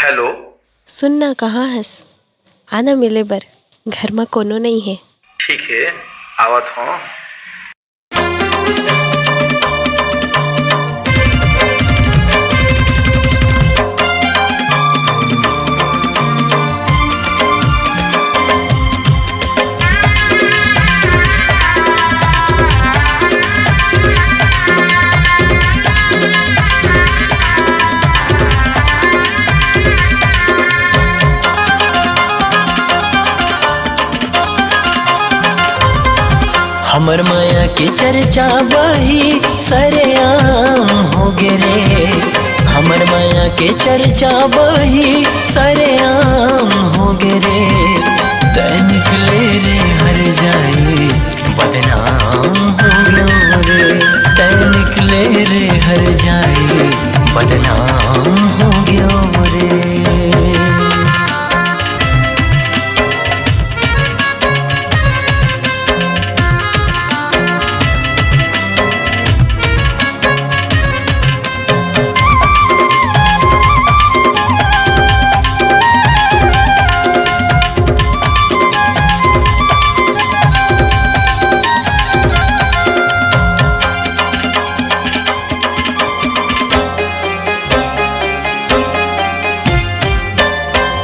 Hello. सुनना कहाँ हस, आना मिले बर, घर में कोनो नहीं है। ठीक है, आवत हो। हमर माया के चर्चा वही सरेआम हो गे रे। हमर माया के चर्चा वही सरेआम हो गे रे। तै निकले रे हर जाए बदनाम हो गयो रे। तै निकले रे हर जाए बदनाम हो गयो रे।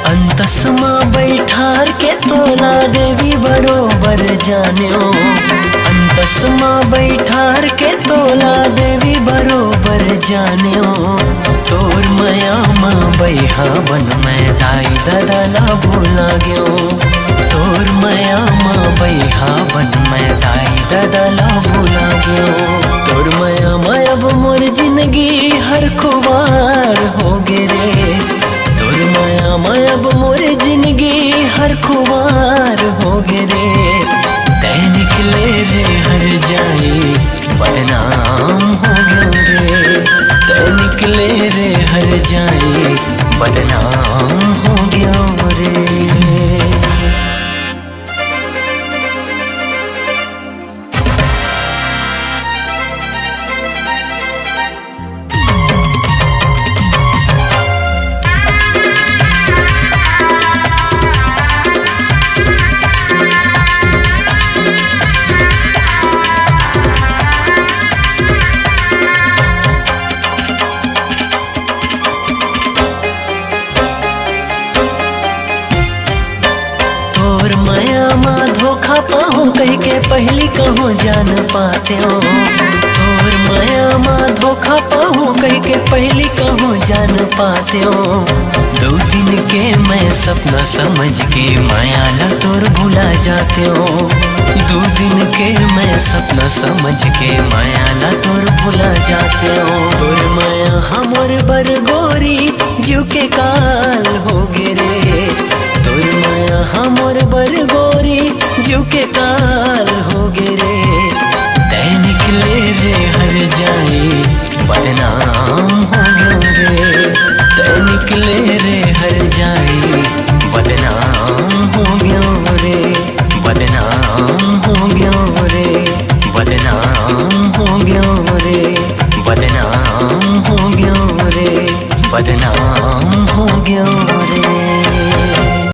अंतसमा बैठार के तोला देवी बरोबर जान्यो। अंतसमा बैठार के तोला देवी बरोबर जान्यो। तोर माया माँ बैहा बन मैं दाई ददाला भूला गयो। तोर माया माँ बैहा बन मैं दाई ददाला भूला गयो। तोर माया माँ अब मोर जिंदगी हर खुबार हो गे रे। तोर माया माँ अब मोर जिंदगी हर खुबार हो गे रे। तै निकले रे हर जाए बदनाम हो गयो रे। तै निकले रे हर जाए बदनाम हो गयो रे। तोर माया माँ धोखा पाहो कह के पहली कहो जान पाते हो। तोर माया माँ धोखा पाहो कह के पहली कहो जान पाते हो। 2 दिन के मैं सपना समझ के माया ला तोर भुला जाते हो। 2 दिन के मैं सपना समझ के माया ला तोर भुला जाते हो। तोर माया हमर बर गोरी जीव के काल हो गे रे। तोर माया हमर बर गोरी जीव के काल हो गे रे। तै निकले रे हर जाए बदनाम हो गयो रे। तै निकले रे हर जाए बदनाम हो गयो रे। बदनाम हो गयो रे। बदनाम हो गयो रे। बदनाम हो गयो रे। बदनाम